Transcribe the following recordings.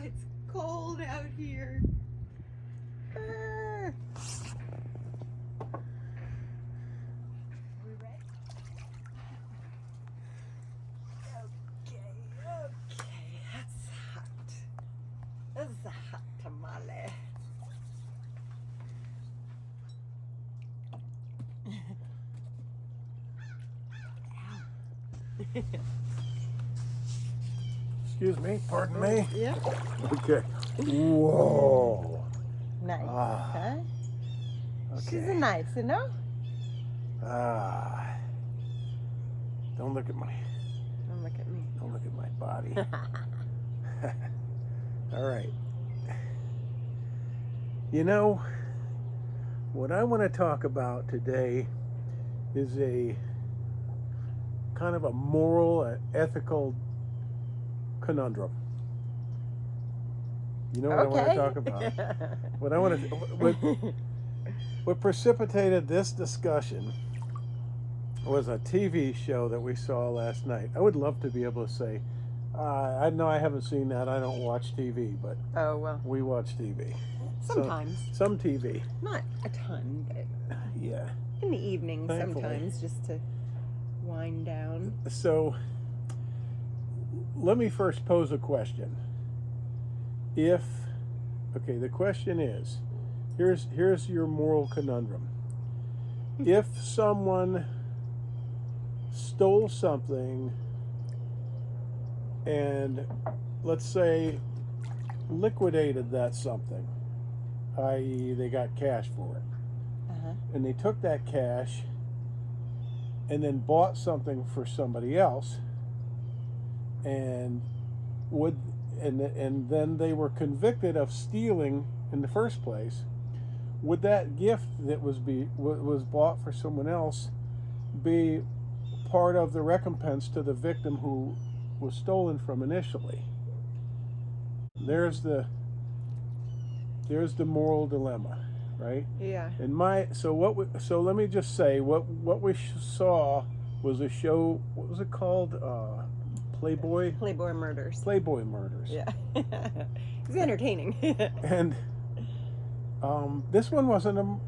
It's cold out here. We ready? Okay, that's hot. That's a hot tamale. Excuse me, pardon me. Yeah. Okay. Whoa. Nice, Ah, huh? okay. She's a nice, you know? Don't look at my. Don't look at me. Don't look at my body. All right. You know, what I want to talk about today is a kind of a moral, ethical conundrum. You know what I want to talk about? What I want to, what precipitated this discussion was a TV show that we saw last night. I would love to be able to say, I know I haven't seen that. I don't watch TV, but Oh, well. we watch TV. Sometimes. So, some TV. Not a ton, but Yeah. in the evening Thankfully. sometimes, just to wind down. So, let me first pose a question. Okay, the question is, here's your moral conundrum. If someone stole something and, let's say, liquidated that something, i.e. they got cash for it, and they took that cash and then bought something for somebody else, and then they were convicted of stealing in the first place, would that gift that was bought for someone else be part of the recompense to the victim who was stolen from initially? There's the moral dilemma, right? Yeah. So let me just say what we saw was a show. What was it called? Playboy. Playboy Murders. Playboy Murders. Yeah. It's entertaining. And this one wasn't a.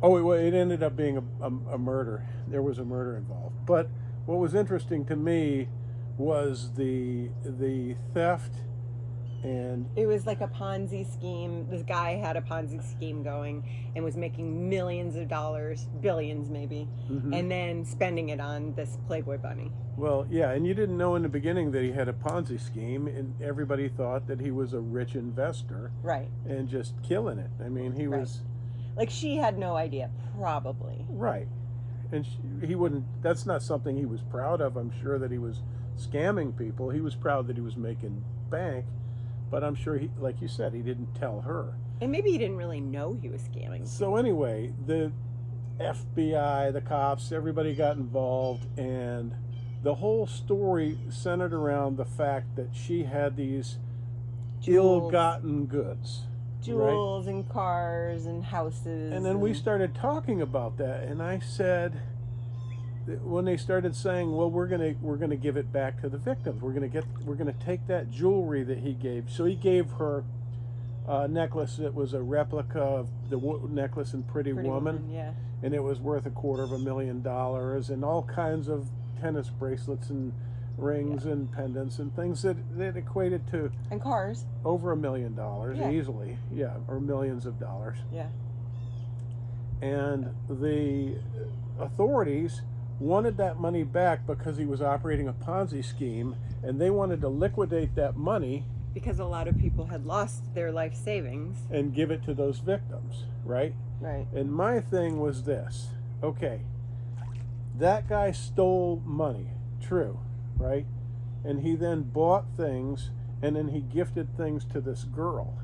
Oh, it ended up being a murder. There was a murder involved. But what was interesting to me was the theft. And it was like a Ponzi scheme. This guy had a Ponzi scheme going and was making millions of dollars, billions maybe, and then spending it on this Playboy bunny. Well, yeah, and you didn't know in the beginning that he had a Ponzi scheme, and everybody thought that he was a rich investor. Right. And just killing it. I mean, he was... Like, she had no idea, probably. Right. And he wouldn't... That's not something he was proud of. I'm sure that he was scamming people. He was proud that he was making bank. But I'm sure, like you said, he didn't tell her. And maybe he didn't really know he was scamming. So anyway, the FBI, the cops, everybody got involved, and the whole story centered around the fact that she had these ill-gotten goods. Jewels and cars and houses. And then we started talking about that, and I said, when they started saying, well, we're gonna give it back to the victims. We're gonna take that jewelry that he gave. So he gave her a necklace that was a replica of the necklace in Pretty Woman. Yeah. And it was worth $250,000, and all kinds of tennis bracelets and rings and pendants and things that equated to, and cars, over $1 million easily. Yeah, or millions of dollars. Yeah. And the authorities wanted that money back because he was operating a Ponzi scheme, and they wanted to liquidate that money because a lot of people had lost their life savings and give it to those victims, right? Right. And my thing was this: okay, that guy stole money, true, right? And he then bought things, and then he gifted things to this girl.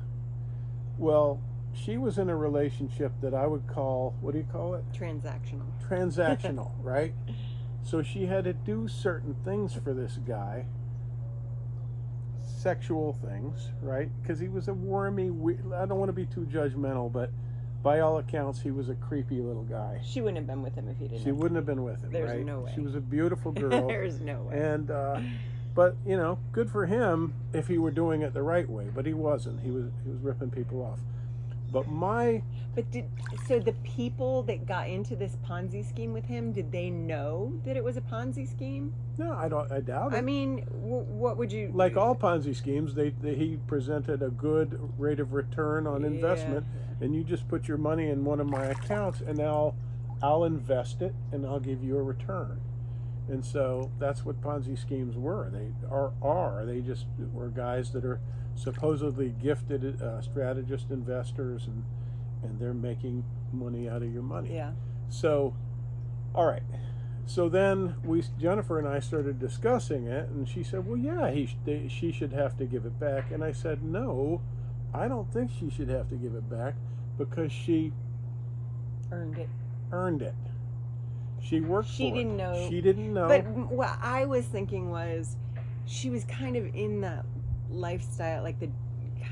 Well, she was in a relationship that I would call, what do you call it? Transactional. Transactional, right? So she had to do certain things for this guy, sexual things, right? Because he was a wormy, I don't want to be too judgmental, but by all accounts, he was a creepy little guy. She wouldn't have been with him if he didn't. She wouldn't have been with him, There's right? no way. She was a beautiful girl. There's no way. And But you know, good for him if he were doing it the right way. But he wasn't. He was ripping people off. But so the people that got into this Ponzi scheme with him, did they know that it was a Ponzi scheme? No, I doubt it. I mean, what would you like all Ponzi schemes? He presented a good rate of return on investment, and you just put your money in one of my accounts, and I'll invest it, and I'll give you a return. And so that's what Ponzi schemes were. They just were guys that are supposedly gifted strategist investors, and they're making money out of your money. Yeah. So, all right. So then Jennifer and I started discussing it, and she said, "Well, yeah, she should have to give it back." And I said, "No, I don't think she should have to give it back because she earned it. She worked she for didn't it. know. She didn't know. But what I was thinking was, she was kind of in that lifestyle, like the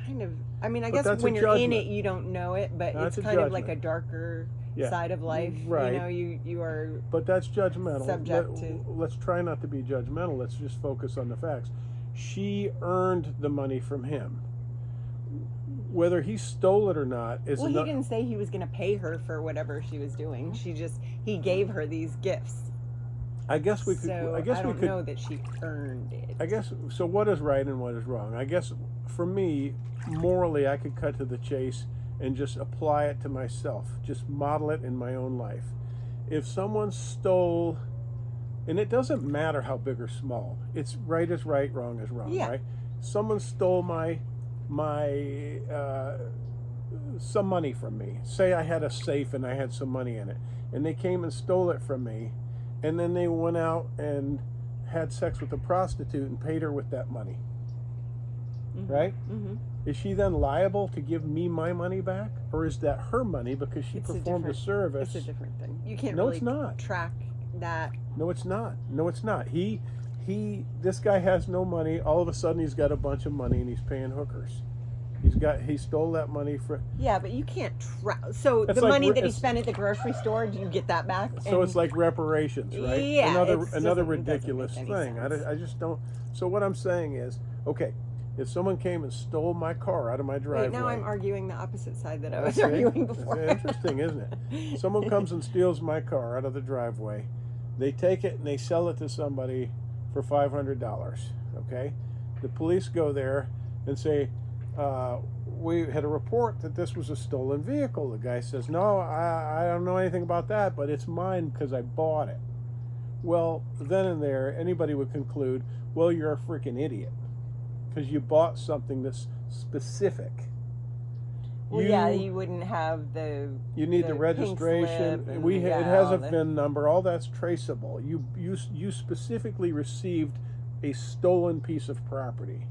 kind of. I mean, I guess when you're in it, you don't know it, but it's kind of like a darker side of life. Right. You know, you are. But that's judgmental. Subject Let's try not to be judgmental. Let's just focus on the facts. She earned the money from him. Whether he stole it or not is. Well, he didn't say he was going to pay her for whatever she was doing. He gave her these gifts. I guess we could. So I guess I don't we could know that she earned it. I guess so. What is right and what is wrong? I guess for me, morally, I could cut to the chase and just apply it to myself. Just model it in my own life. If someone stole, and it doesn't matter how big or small, it's right is right, wrong is wrong. Yeah. Right? Someone stole my some money from me. Say I had a safe and I had some money in it, and they came and stole it from me, and then they went out and had sex with a prostitute and paid her with that money. Mm-hmm. Right? Mm-hmm. Is she then liable to give me my money back, or is that her money because she performed a service? It's a different thing. You can't. No, really it's not. Track that. No, it's not. No, it's not. This guy has no money. All of a sudden, he's got a bunch of money and he's paying hookers. He stole that money for. Yeah, but you can't track. So the money that he spent at the grocery store, do you get that back? So it's like reparations, right? Yeah. Another ridiculous thing. I just don't. So what I'm saying is, okay, if someone came and stole my car out of my driveway. Wait, now I'm arguing the opposite side that I was arguing before. It's interesting, isn't it? Someone comes and steals my car out of the driveway. They take it and they sell it to somebody for $500. Okay, the police go there and say, we had a report that this was a stolen vehicle. The guy says, no, I don't know anything about that, but it's mine because I bought it. Well, then and there, anybody would conclude, well, you're a freaking idiot because you bought something that's specific. Well, you wouldn't have the. You need the registration. It has a VIN number. All that's traceable. You specifically received a stolen piece of property,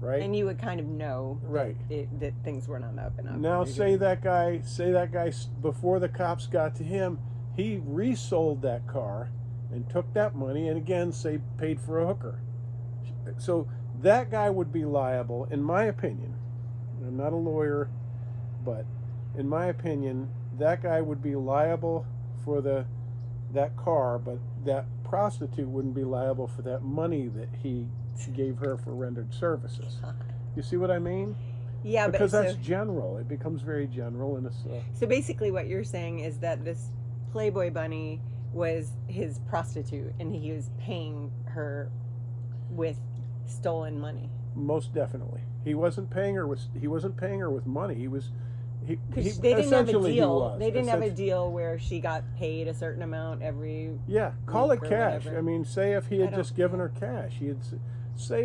right? And you would kind of know, right, that things were not up and up. Now, say that guy before the cops got to him, he resold that car and took that money and again paid for a hooker. So that guy would be liable, in my opinion. I'm not a lawyer. But in my opinion, that guy would be liable for that car, but that prostitute wouldn't be liable for that money that he gave her for rendered services. You see what I mean? Yeah, because that's general. It becomes very general, and it's. So basically, what you're saying is that this Playboy bunny was his prostitute, and he was paying her with stolen money. Most definitely, he wasn't paying her with money. He was. Because they didn't have a deal. They didn't have a deal where she got paid a certain amount every. Yeah, call it cash. Whatever. I mean, say if he had just given her cash, say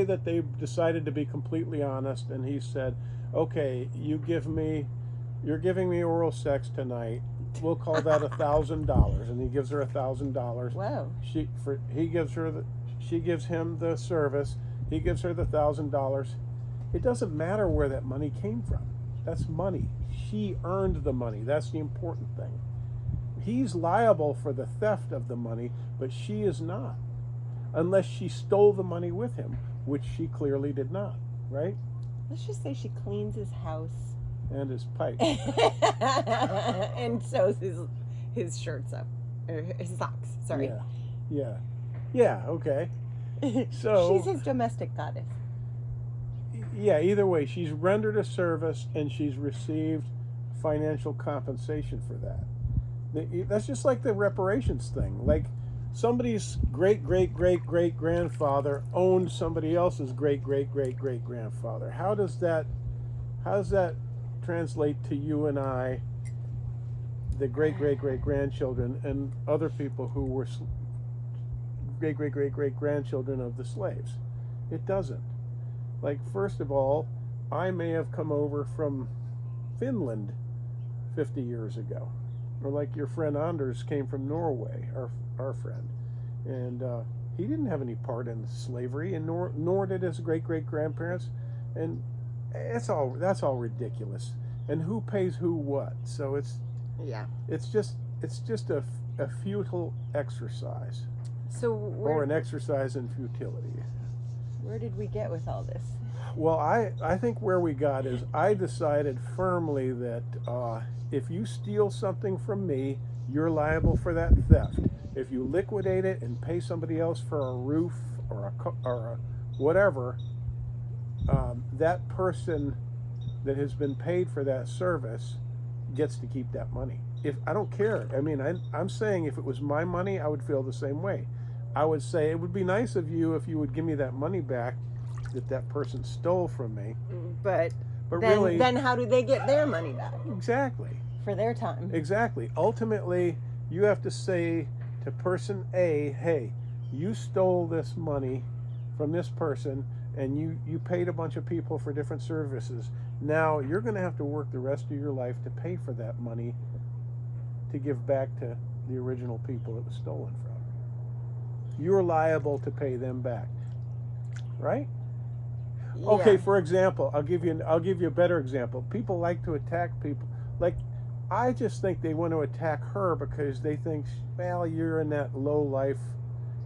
that they decided to be completely honest, and he said, "Okay, you're giving me oral sex tonight. We'll call that $1,000," and he gives her $1,000. Wow. She gives him the service. He gives her the $1,000. It doesn't matter where that money came from. That's money. She earned the money. That's the important thing. He's liable for the theft of the money, but she is not. Unless she stole the money with him, which she clearly did not, right? Let's just say she cleans his house. And his pipe. And sews his shirts up. Or his socks, sorry. Yeah, okay. So she's his domestic goddess. Yeah, either way, she's rendered a service and she's received financial compensation for that. That's just like the reparations thing. Like somebody's great-great-great-great-grandfather owned somebody else's great-great-great-great-grandfather. How does that translate to you and I, the great-great-great-grandchildren, and other people who were great-great-great-great-grandchildren of the slaves? It doesn't. Like, first of all, I may have come over from Finland 50 years ago. Or like your friend Anders came from Norway, our friend. And he didn't have any part in slavery, and nor did his great-great-grandparents. And that's all ridiculous. And who pays who what? So it's just a futile exercise. Or an exercise in futility. Where did we get with all this? Well, I think where we got is I decided firmly that if you steal something from me, you're liable for that theft. If you liquidate it and pay somebody else for a roof or a whatever, that person that has been paid for that service gets to keep that money. If I don't care. I mean, I'm saying if it was my money, I would feel the same way. I would say it would be nice of you if you would give me that money back that person stole from me. But then how do they get their money back? Exactly. For their time. Exactly. Ultimately, you have to say to person A, hey, you stole this money from this person and you paid a bunch of people for different services. Now you're going to have to work the rest of your life to pay for that money to give back to the original people it was stolen from. You're liable to pay them back, right? Yeah. Okay, for example, I'll give you a better example. People like to attack people. Like, I just think they want to attack her because they think, well, you're in that low life,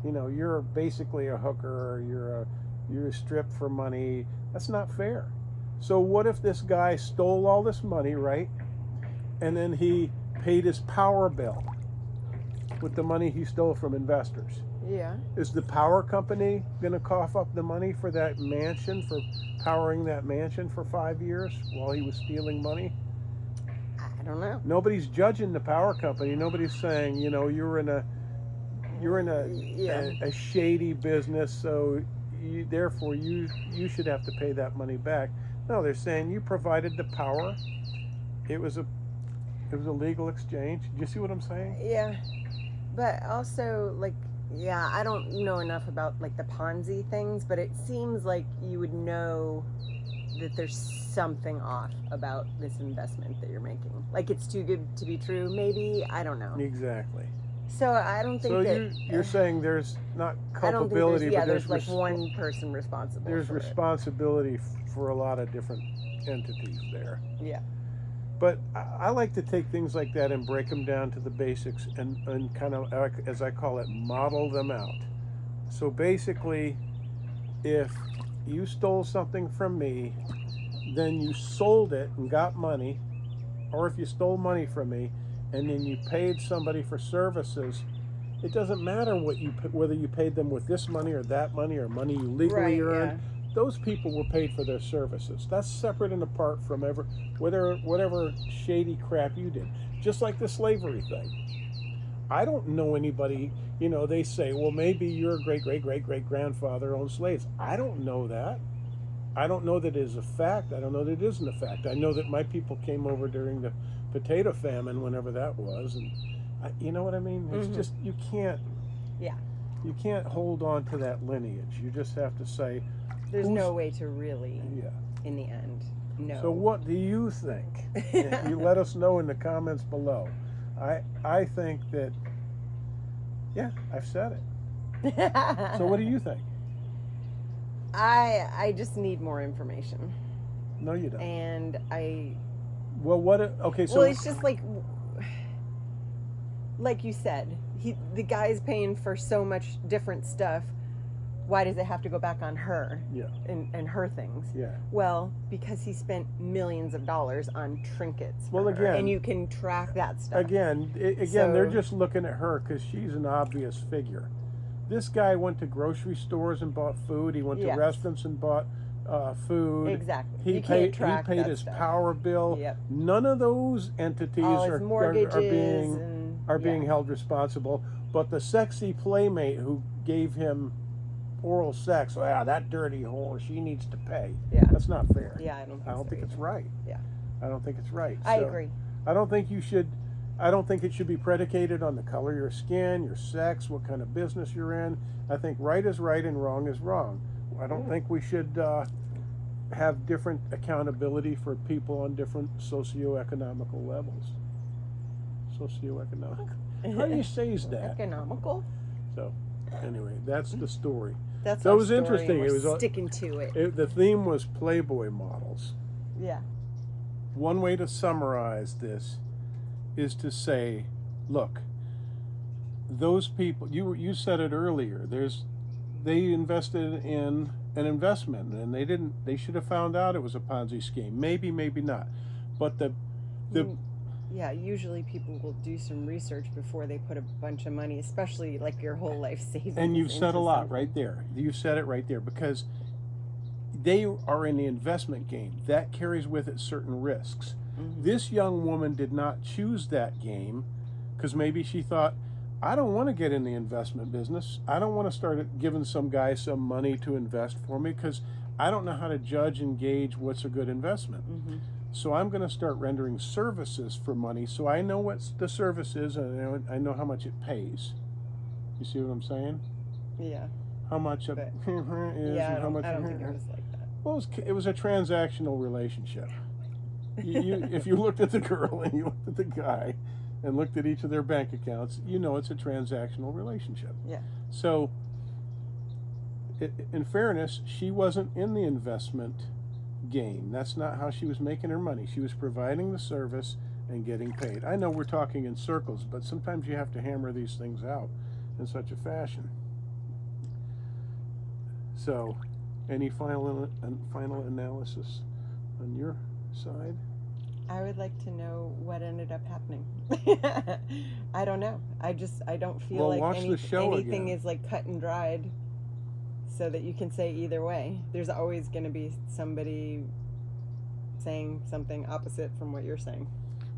you're basically a hooker, or you're stripped for money. That's not fair. So what if this guy stole all this money, right? And then he paid his power bill with the money he stole from investors. Yeah. Is the power company going to cough up the money for that mansion, for powering that mansion for 5 years while he was stealing money? I don't know. Nobody's judging the power company. Nobody's saying, you're in a shady business, so therefore you should have to pay that money back. No, they're saying you provided the power. It was a legal exchange. Do you see what I'm saying? Yeah. But also, I don't know enough about the Ponzi things, but it seems like you would know that there's something off about this investment that you're making. Like, it's too good to be true, maybe. I don't know. Exactly. So I don't think you're saying there's not culpability, but there's one person responsible. There's responsibility for a lot of different entities there. Yeah. But I like to take things like that and break them down to the basics and kind of, as I call it, model them out. So basically, if you stole something from me, then you sold it and got money, or if you stole money from me and then you paid somebody for services, it doesn't matter whether you paid them with this money or that money or money you legally earned. Yeah. Those people were paid for their services. That's separate and apart from whatever shady crap you did. Just like the slavery thing. I don't know anybody, they say, well, maybe your great-great-great-great-grandfather owned slaves. I don't know that. I don't know that it is a fact. I don't know that it isn't a fact. I know that my people came over during the potato famine, whenever that was. And you know what I mean? It's just, you can't hold on to that lineage. You just have to say, there's no way to really, in the end, know. So what do you think? You let us know in the comments below. I think that, I've said it. So what do you think? I just need more information. No, you don't. And okay, so... Well, it's just like you said, the guy's paying for so much different stuff. Why does it have to go back on her and her things? Yeah. Well, because he spent millions of dollars on trinkets. Well, again, and you can track that stuff. Again, they're just looking at her because she's an obvious figure. This guy went to grocery stores and bought food. He went to restaurants and bought food. Exactly. He paid his power bill. Yep. None of those entities are being held responsible. But the sexy playmate who gave him oral sex, that dirty whore, she needs to pay. Yeah. That's not fair. Yeah, I don't think it's right. Yeah. I don't think it's right. I agree. I don't think it should be predicated on the color of your skin, your sex, what kind of business you're in. I think right is right and wrong is wrong. I don't think we should have different accountability for people on different socioeconomical levels. Socioeconomic. How do you say that? Economical? So, anyway, that's the story. That's so it was interesting. It was sticking to it. The theme was Playboy models. Yeah. One way to summarize this is to say, look, those people, you said it earlier, they invested in an investment and they should have found out it was a Ponzi scheme. Maybe not. But usually people will do some research before they put a bunch of money, especially like your whole life savings. And you've said a lot right there. You've said it right there, because they are in the investment game. That carries with it certain risks. Mm-hmm. This young woman did not choose that game because maybe she thought, I don't want to get in the investment business. I don't want to start giving some guy some money to invest for me because I don't know how to judge and gauge what's a good investment. Mm-hmm. So I'm going to start rendering services for money so I know what the service is and I know how much it pays. You see what I'm saying? Yeah. How much it is and how much... I don't think it was like that. Well, it was a transactional relationship. If you looked at the girl and you looked at the guy and looked at each of their bank accounts, it's a transactional relationship. Yeah. So, in fairness, she wasn't in the investment game. That's not how she was making her money. She was providing the service and getting paid. I know we're talking in circles, but sometimes you have to hammer these things out in such a fashion. So, any final analysis on your side? I would like to know what ended up happening. I don't know. I don't feel like anything is like cut and dried so that you can say either way. There's always going to be somebody saying something opposite from what you're saying.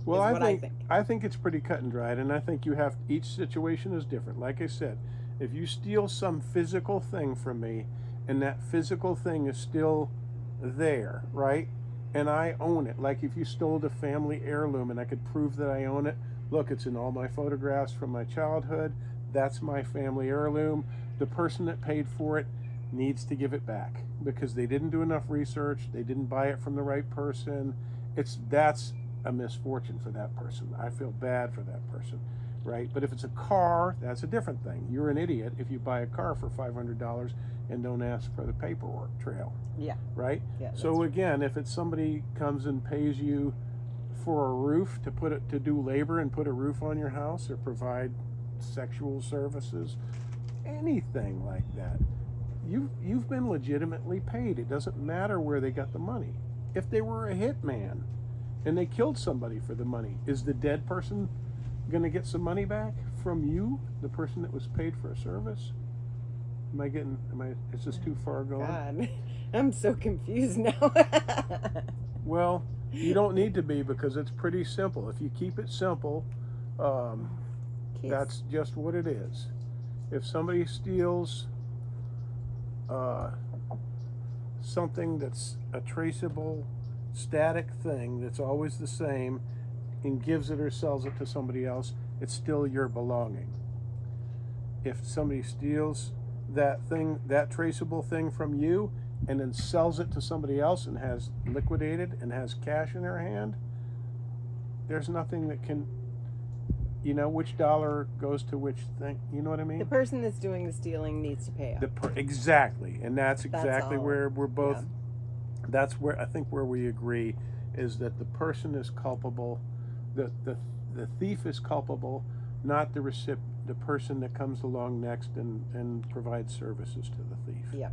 Well, I think it's pretty cut and dried, and I think each situation is different. Like I said, if you steal some physical thing from me and that physical thing is still there, right? And I own it. Like if you stole the family heirloom and I could prove that I own it, look, it's in all my photographs from my childhood. That's my family heirloom. The person that paid for it needs to give it back because they didn't do enough research. They didn't buy it from the right person. That's a misfortune for that person. I feel bad for that person, right? But if it's a car, that's a different thing. You're an idiot if you buy a car for $500 and don't ask for the paperwork trail. Yeah. Right? Yeah. So again, if it's somebody comes and pays you for a roof to do labor and put a roof on your house or provide sexual services, anything like that, you've been legitimately paid. It doesn't matter where they got the money. If they were a hitman and they killed somebody for the money, is the dead person going to get some money back from you, the person that was paid for a service? Is this too far going? God, I'm so confused now. Well, you don't need to be because it's pretty simple. If you keep it simple, that's just what it is. If somebody steals something that's a traceable, static thing that's always the same and gives it or sells it to somebody else, it's still your belonging. If somebody steals that traceable thing from you and then sells it to somebody else and has liquidated and has cash in their hand, there's nothing that can, which dollar goes to which thing. You know what I mean? The person that's doing the stealing needs to pay up. Exactly. And that's exactly where we're both, that's where I think where we agree is that the person is culpable, the thief is culpable, not the person that comes along next and provides services to the thief. Yeah.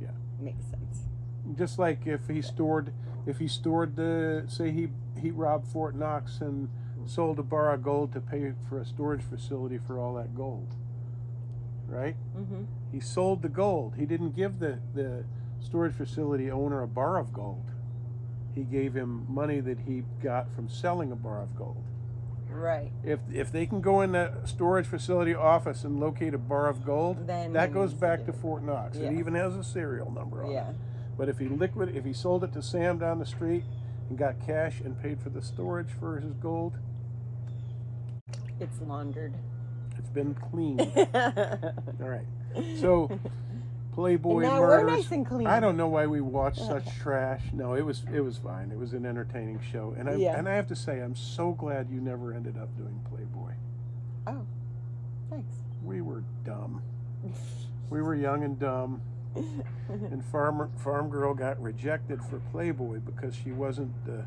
Yeah. Makes sense. Just like if he stored he robbed Fort Knox and sold a bar of gold to pay for a storage facility for all that gold. right? Mm-hmm. He sold the gold. He didn't give the storage facility owner a bar of gold. He gave him money that he got from selling a bar of gold. Right. If they can go in that storage facility office and locate a bar of gold, then that goes back to Fort Knox. Yeah. It even has a serial number on Yeah. it. But if he sold it to Sam down the street and got cash and paid for the storage for his gold, it's laundered. it's been cleaned. All right. So Playboy and now murders. we're nice and clean. I don't know why we watched such trash. No, it was fine. It was an entertaining show, and I have to say, I'm so glad you never ended up doing Playboy. Oh, thanks. We were dumb. We were young and dumb, and Farm Girl got rejected for Playboy because she wasn't the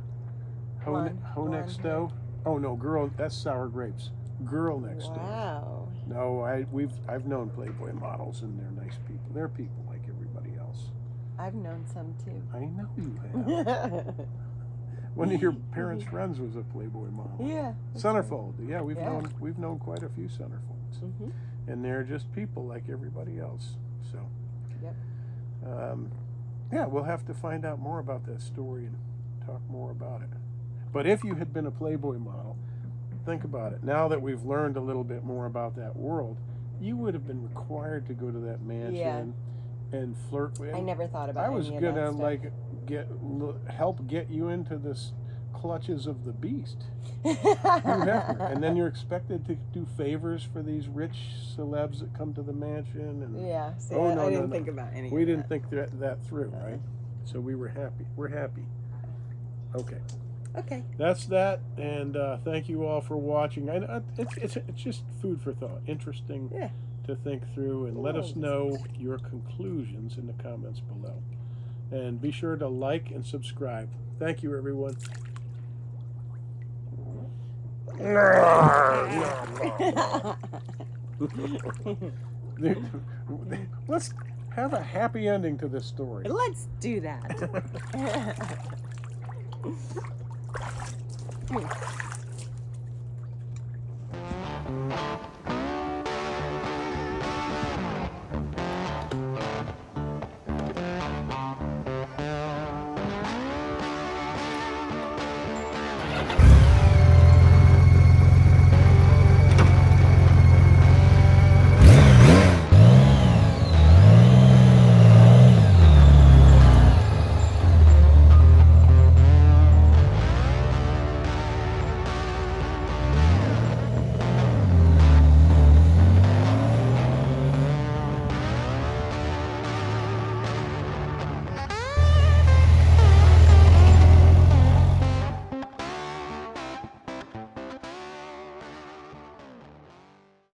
hoe next door. Oh no, girl. That's Sour Grapes. Girl next door. Wow. No, I've known Playboy models, and they're nice people. They're people like everybody else. I've known some too. I know you have. One of your parents' friends was a Playboy model. Yeah. Centerfold. Yeah, we've known quite a few centerfolds, Mm-hmm. and they're just people like everybody else. So. Yep. Yeah, we'll have to find out more about that story and talk more about it. But if you had been a Playboy model, think about it. Now that we've learned a little bit more about that world, you would have been required to go to that mansion and flirt with. I never thought about. I was any gonna of that help get you into this clutches of the beast. And then you're expected to do favors for these rich celebs that come to the mansion. And yeah. See, I didn't think about any. We didn't think that through, right? So we were happy. We're happy. Okay. Okay. That's that, and thank you all for watching. It's just food for thought, interesting to think through, and let us know your conclusions in the comments below. And be sure to like and subscribe. Thank you, everyone. Let's have a happy ending to this story. Let's do that.